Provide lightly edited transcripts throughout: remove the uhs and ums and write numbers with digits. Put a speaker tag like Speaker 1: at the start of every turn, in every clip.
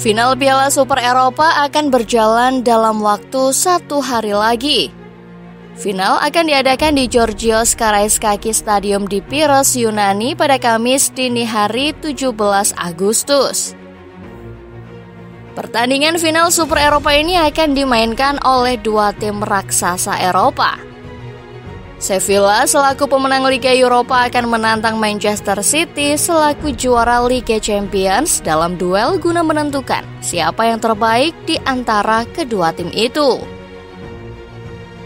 Speaker 1: Final Piala Super Eropa akan berjalan dalam waktu 1 hari lagi. Final akan diadakan di Georgios Karaiskakis Stadium di Piros, Yunani pada Kamis dini hari 17 Agustus. Pertandingan final Super Eropa ini akan dimainkan oleh dua tim raksasa Eropa. Sevilla selaku pemenang Liga Eropa akan menantang Manchester City selaku juara Liga Champions dalam duel guna menentukan siapa yang terbaik di antara kedua tim itu.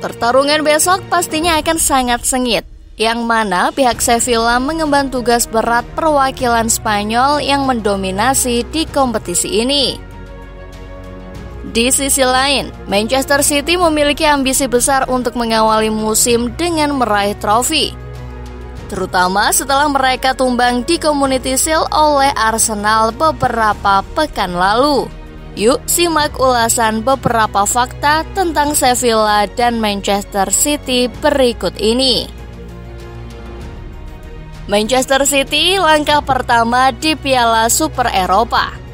Speaker 1: Pertarungan besok pastinya akan sangat sengit, yang mana pihak Sevilla mengemban tugas berat perwakilan Spanyol yang mendominasi di kompetisi ini. Di sisi lain, Manchester City memiliki ambisi besar untuk mengawali musim dengan meraih trofi, terutama setelah mereka tumbang di Community Shield oleh Arsenal beberapa pekan lalu. Yuk simak ulasan beberapa fakta tentang Sevilla dan Manchester City berikut ini. Manchester City langkah pertama di Piala Super Eropa.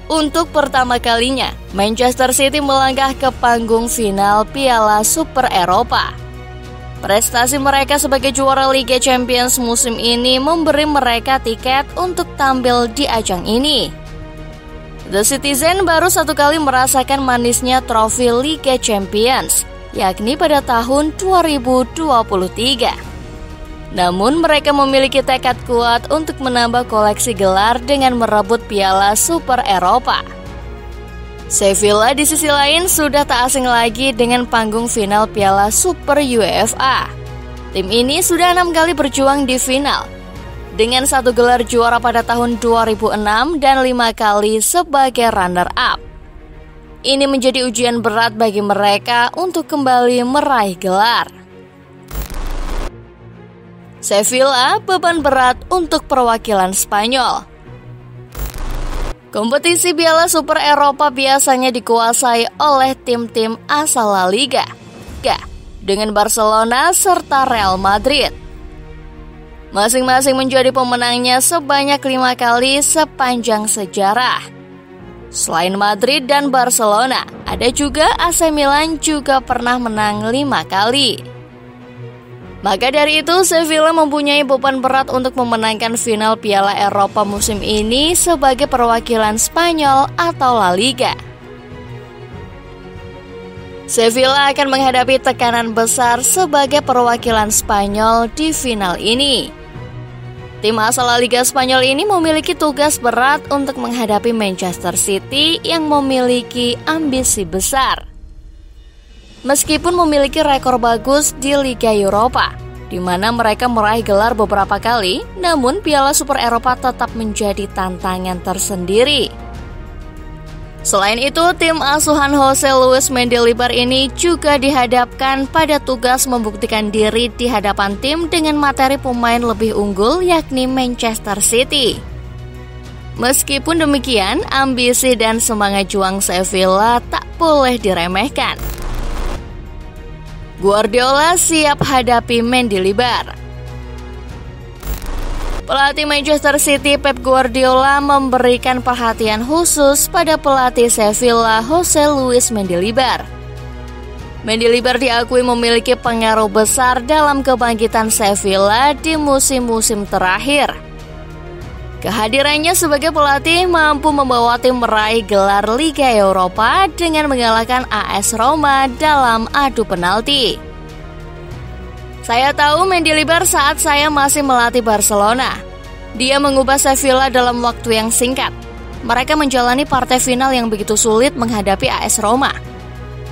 Speaker 1: Untuk pertama kalinya, Manchester City melangkah ke panggung final Piala Super Eropa. Prestasi mereka sebagai juara Liga Champions musim ini memberi mereka tiket untuk tampil di ajang ini. The Citizen baru 1 kali merasakan manisnya trofi Liga Champions, yakni pada tahun 2023. Namun mereka memiliki tekad kuat untuk menambah koleksi gelar dengan merebut Piala Super Eropa. Sevilla di sisi lain sudah tak asing lagi dengan panggung final Piala Super UEFA. Tim ini sudah 6 kali berjuang di final, dengan 1 gelar juara pada tahun 2006 dan 5 kali sebagai runner-up. Ini menjadi ujian berat bagi mereka untuk kembali meraih gelar. Sevilla beban berat untuk perwakilan Spanyol. Kompetisi Piala Super Eropa biasanya dikuasai oleh tim-tim asal La Liga, dengan Barcelona serta Real Madrid. Masing-masing menjadi pemenangnya sebanyak 5 kali sepanjang sejarah. Selain Madrid dan Barcelona, ada juga AC Milan juga pernah menang 5 kali. Maka dari itu, Sevilla mempunyai beban berat untuk memenangkan final Piala Eropa musim ini sebagai perwakilan Spanyol atau La Liga. Sevilla akan menghadapi tekanan besar sebagai perwakilan Spanyol di final ini. Tim asal La Liga Spanyol ini memiliki tugas berat untuk menghadapi Manchester City yang memiliki ambisi besar. Meskipun memiliki rekor bagus di Liga Eropa, di mana mereka meraih gelar beberapa kali, namun Piala Super Eropa tetap menjadi tantangan tersendiri. Selain itu, tim asuhan Jose Luis Mendilibar ini juga dihadapkan pada tugas membuktikan diri di hadapan tim dengan materi pemain lebih unggul, yakni Manchester City. Meskipun demikian, ambisi dan semangat juang Sevilla tak boleh diremehkan. Guardiola siap hadapi Mendilibar. Pelatih Manchester City Pep Guardiola memberikan perhatian khusus pada pelatih Sevilla Jose Luis Mendilibar. Mendilibar diakui memiliki pengaruh besar dalam kebangkitan Sevilla di musim-musim terakhir. Kehadirannya sebagai pelatih mampu membawa tim meraih gelar Liga Eropa dengan mengalahkan AS Roma dalam adu penalti. Saya tahu Mendilibar saat saya masih melatih Barcelona. Dia mengubah Sevilla dalam waktu yang singkat. Mereka menjalani partai final yang begitu sulit menghadapi AS Roma.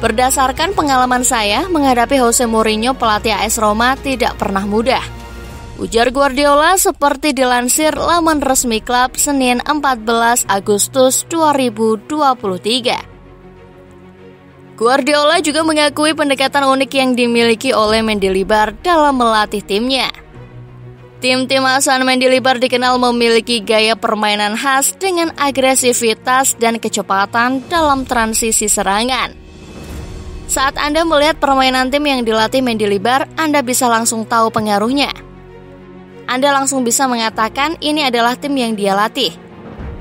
Speaker 1: Berdasarkan pengalaman saya, menghadapi Jose Mourinho pelatih AS Roma tidak pernah mudah, ujar Guardiola seperti dilansir laman resmi klub Senin 14 Agustus 2023. Guardiola juga mengakui pendekatan unik yang dimiliki oleh Mendilibar dalam melatih timnya. Tim-tim asuhan Mendilibar dikenal memiliki gaya permainan khas dengan agresivitas dan kecepatan dalam transisi serangan. Saat Anda melihat permainan tim yang dilatih Mendilibar, Anda bisa langsung tahu pengaruhnya. Anda langsung bisa mengatakan ini adalah tim yang dia latih.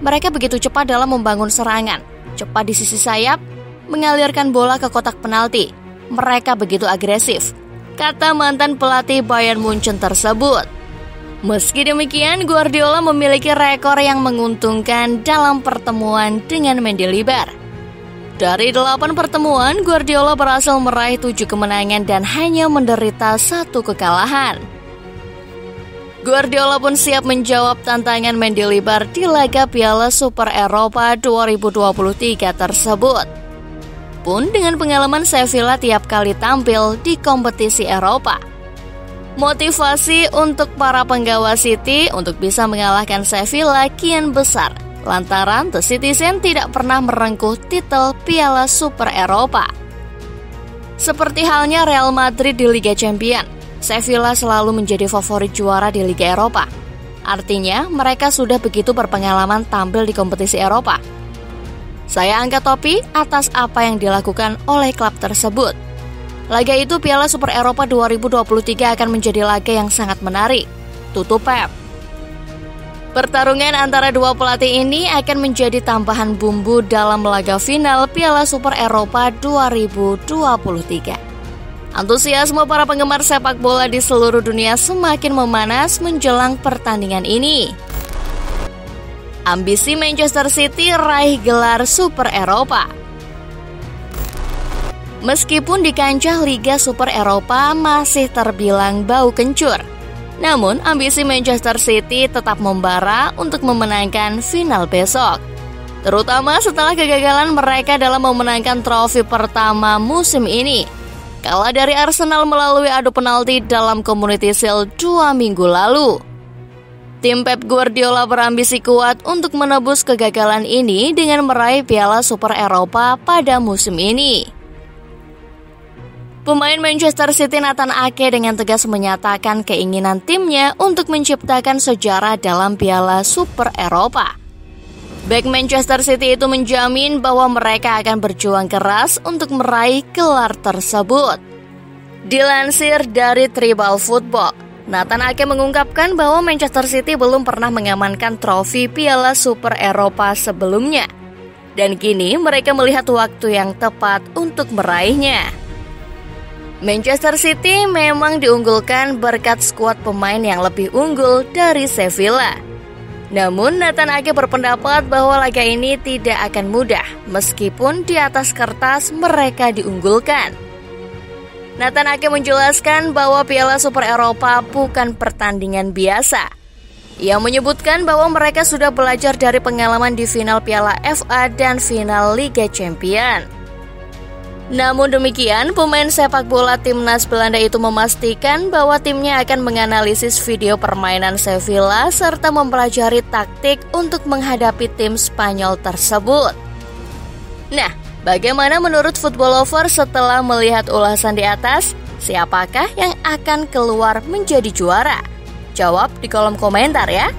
Speaker 1: Mereka begitu cepat dalam membangun serangan, cepat di sisi sayap, mengalirkan bola ke kotak penalti. Mereka begitu agresif, kata mantan pelatih Bayern Munchen tersebut. Meski demikian, Guardiola memiliki rekor yang menguntungkan dalam pertemuan dengan Mendilibar. Dari 8 pertemuan, Guardiola berhasil meraih 7 kemenangan dan hanya menderita 1 kekalahan. Guardiola pun siap menjawab tantangan Mendilibar di laga Piala Super Eropa 2023 tersebut. Pun dengan pengalaman Sevilla tiap kali tampil di kompetisi Eropa. Motivasi untuk para penggawa City untuk bisa mengalahkan Sevilla kian besar, lantaran The Citizen tidak pernah merengkuh titel Piala Super Eropa. Seperti halnya Real Madrid di Liga Champions, Sevilla selalu menjadi favorit juara di Liga Eropa. Artinya, mereka sudah begitu berpengalaman tampil di kompetisi Eropa. Saya angkat topi atas apa yang dilakukan oleh klub tersebut. Laga itu Piala Super Eropa 2023 akan menjadi laga yang sangat menarik, tutup Pep. Pertarungan antara dua pelatih ini akan menjadi tambahan bumbu dalam laga final Piala Super Eropa 2023. Antusiasme para penggemar sepak bola di seluruh dunia semakin memanas menjelang pertandingan ini. Ambisi Manchester City raih gelar Super Eropa. Meskipun di kancah Liga Super Eropa masih terbilang bau kencur, namun ambisi Manchester City tetap membara untuk memenangkan final besok. Terutama setelah kegagalan mereka dalam memenangkan trofi pertama musim ini, kalah dari Arsenal melalui adu penalti dalam Community Shield 2 minggu lalu. Tim Pep Guardiola berambisi kuat untuk menebus kegagalan ini dengan meraih Piala Super Eropa pada musim ini. Pemain Manchester City Nathan Ake dengan tegas menyatakan keinginan timnya untuk menciptakan sejarah dalam Piala Super Eropa. Bek Manchester City itu menjamin bahwa mereka akan berjuang keras untuk meraih gelar tersebut. Dilansir dari Tribal Football, Nathan Ake mengungkapkan bahwa Manchester City belum pernah mengamankan trofi Piala Super Eropa sebelumnya. Dan kini mereka melihat waktu yang tepat untuk meraihnya. Manchester City memang diunggulkan berkat skuad pemain yang lebih unggul dari Sevilla. Namun Nathan Ake berpendapat bahwa laga ini tidak akan mudah meskipun di atas kertas mereka diunggulkan. Nathan Ake menjelaskan bahwa Piala Super Eropa bukan pertandingan biasa. Ia menyebutkan bahwa mereka sudah belajar dari pengalaman di final Piala FA dan final Liga Champions. Namun demikian, pemain sepak bola timnas Belanda itu memastikan bahwa timnya akan menganalisis video permainan Sevilla serta mempelajari taktik untuk menghadapi tim Spanyol tersebut. Nah, bagaimana menurut football lover setelah melihat ulasan di atas? Siapakah yang akan keluar menjadi juara? Jawab di kolom komentar ya.